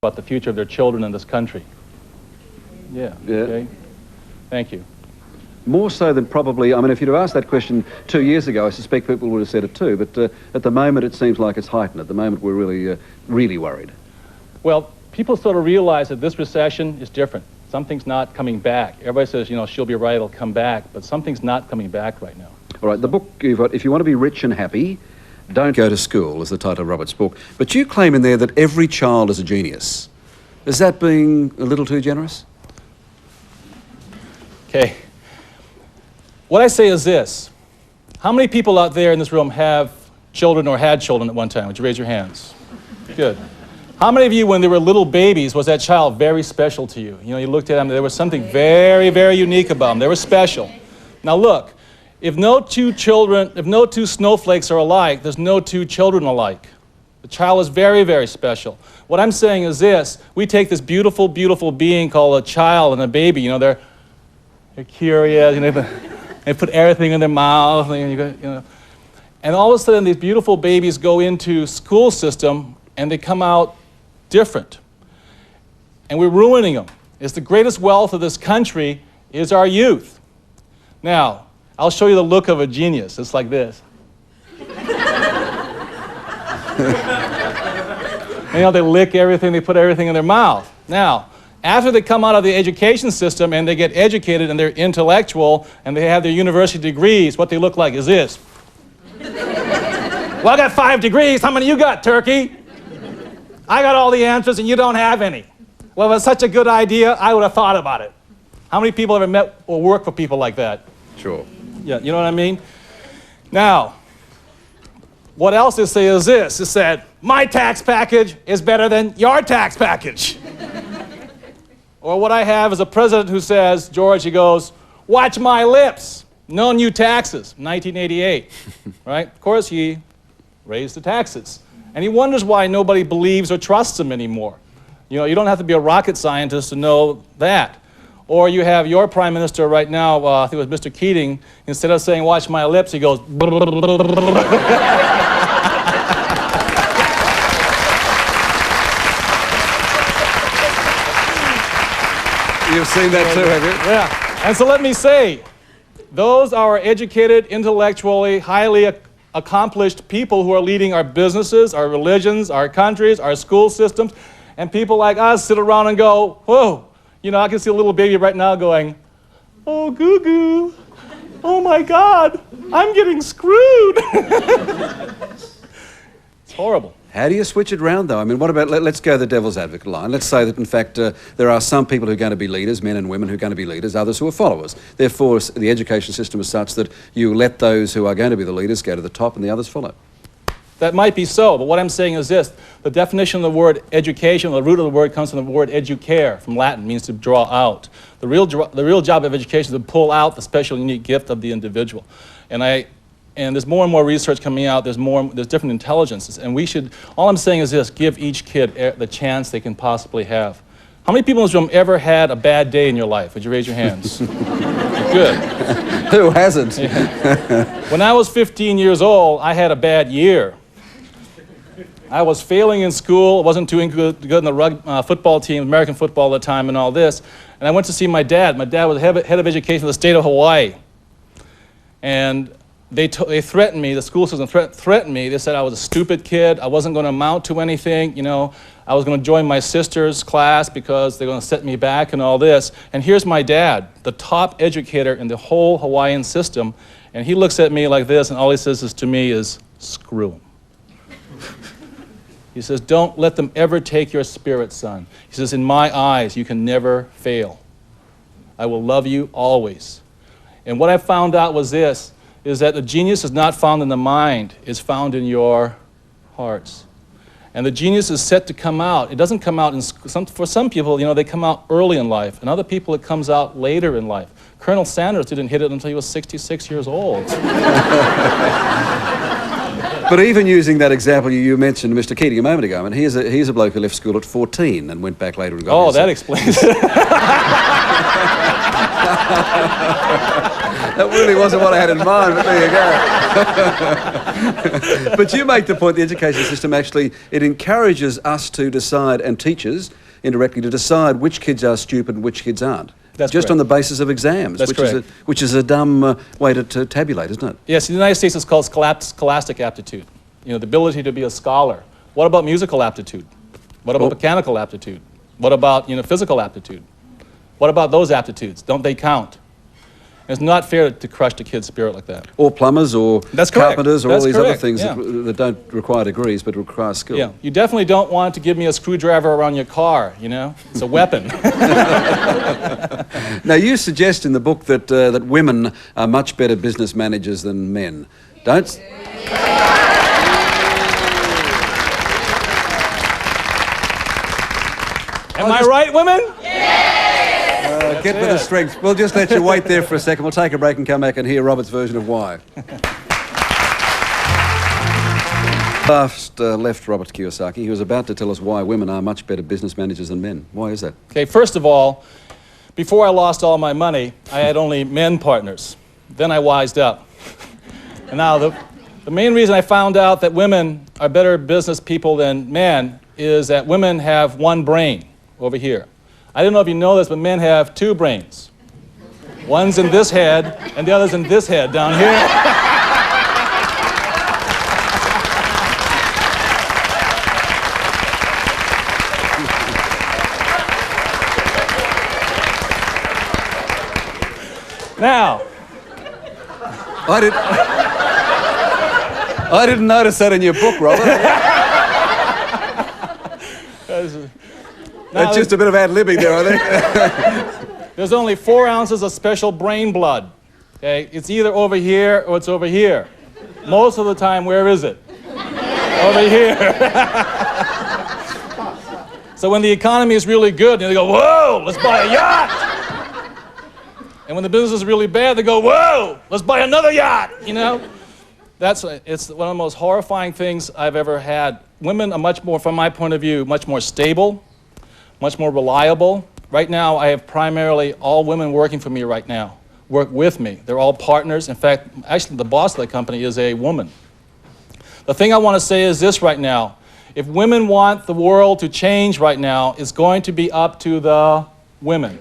about the future of their children in this country. Yeah. Okay. Thank you. More so than probably, I mean, if you'd have asked that question 2 years ago, I suspect people would have said it too, but at the moment it seems like it's heightened. At the moment we're really, really worried. Well, people sort of realize that this recession is different. Something's not coming back. Everybody says, you know, she'll be right, it'll come back, but something's not coming back right now. All right, the book you've got, If You Want to Be Rich and Happy, Don't Go to School, is the title of Robert's book. But you claim in there that every child is a genius. Is that being a little too generous? Okay. What I say is this. How many people out there in this room have children or had children at one time? Would you raise your hands? Good. How many of you, when they were little babies, was that child very special to you? You know, you looked at them, there was something very, very unique about them. They were special. Now look, if no two snowflakes are alike, there's no two children alike. The child is very, very special. What I'm saying is this. We take this beautiful, beautiful being called a child and a baby. You know, they're curious, you know, they put everything in their mouth, and all of a sudden these beautiful babies go into school system and they come out different. And we're ruining them. It's the greatest wealth of this country is our youth. Now, I'll show you the look of a genius. It's like this. You know, they lick everything, they put everything in their mouth. Now, after they come out of the education system and they get educated and they're intellectual and they have their university degrees, what they look like is this. Well, I got 5 degrees. How many you got, turkey? I got all the answers and you don't have any. Well, if it's such a good idea, I would have thought about it. How many people ever met or worked for people like that? Sure. Yeah, you know what I mean? Now, what else they say is this. It said, my tax package is better than your tax package. Or what I have is a president who says, George, he goes, watch my lips, no new taxes, 1988, right? Of course, he raised the taxes. And he wonders why nobody believes or trusts him anymore. You know, you don't have to be a rocket scientist to know that. Or you have your prime minister right now, I think it was Mr. Keating, instead of saying, watch my lips, he goes, You've seen that too, have you? Yeah. And so let me say, those are educated, intellectually, highly accomplished people who are leading our businesses, our religions, our countries, our school systems, and people like us sit around and go, whoa, you know, I can see a little baby right now going, oh, goo-goo, oh my God, I'm getting screwed. It's horrible. How do you switch it around, though? I mean, what about, let's go the devil's advocate line. Let's say that, in fact, there are some people who are going to be leaders, men and women who are going to be leaders, others who are followers. Therefore, the education system is such that you let those who are going to be the leaders go to the top and the others follow. That might be so, but what I'm saying is this. The definition of the word education, the root of the word comes from the word educare, from Latin, means to draw out. The real job of education is to pull out the special, unique gift of the individual. And there's more and more research coming out, there's different intelligences, and all I'm saying is this, give each kid the chance they can possibly have. How many people in this room ever had a bad day in your life? Would you raise your hands? Good. Who hasn't? Yeah. When I was 15 years old, I had a bad year. I was failing in school, I wasn't doing good in the football team, American football at the time and all this, and I went to see my dad. My dad was head of education of the state of Hawaii. And they threatened me, the school system threatened me. They said I was a stupid kid, I wasn't going to amount to anything, you know. I was going to join my sister's class because they're going to set me back and all this. And here's my dad, the top educator in the whole Hawaiian system, and he looks at me like this, and all he says to me is, screw him. He says, don't let them ever take your spirit, son. He says, in my eyes, you can never fail. I will love you always. And what I found out was this, is that the genius is not found in the mind, it's found in your hearts. And the genius is set to come out. It doesn't come out for some people, you know, they come out early in life, and other people it comes out later in life. Colonel Sanders didn't hit it until he was 66 years old. But even using that example you mentioned, Mr. Keating, a moment ago, I mean, here's a bloke who left school at 14 and went back later and got that explains it. That really wasn't what I had in mind, but there you go. But you make the point the education system actually, it encourages us to decide, and teachers indirectly to decide which kids are stupid and which kids aren't. That's just correct. on the basis of exams, That's which is a dumb way to tabulate, isn't it? Yes, in the United States it's called scholastic aptitude. You know, the ability to be a scholar. What about musical aptitude? What about mechanical aptitude? What about, you know, physical aptitude? What about those aptitudes? Don't they count? It's not fair to crush the kid's spirit like that. Or plumbers, or That's correct. carpenters, or That's all these other correct, things yeah. that don't require degrees but require skill. Yeah, you definitely don't want to give me a screwdriver around your car, you know? It's a weapon. Now, you suggest in the book that that women are much better business managers than men. Don't? Am I right, women? Get with the strength. We'll just let you wait there for a second. We'll take a break and come back and hear Robert's version of why. Last left Robert Kiyosaki. He was about to tell us why women are much better business managers than men. Why is that? Okay, first of all, before I lost all my money, I had only men partners. Then I wised up. And now the main reason I found out that women are better business people than men is that women have one brain over here. I don't know if you know this, but men have two brains. One's in this head, and the other's in this head down here. Now, I didn't notice that in your book, Robert. That's just a bit of ad-libbing there, I think. there's only 4 ounces of special brain blood. Okay? It's either over here or it's over here. Most of the time, where is it? Over here. So when the economy is really good, they go, whoa, let's buy a yacht. And when the business is really bad, they go, whoa, let's buy another yacht, you know? It's one of the most horrifying things I've ever had. Women are much more, from my point of view, much more stable, much more reliable. Right now, I have primarily all women working for me right now, work with me. They're all partners. In fact, actually, the boss of the company is a woman. The thing I want to say is this right now. If women want the world to change right now, it's going to be up to the women.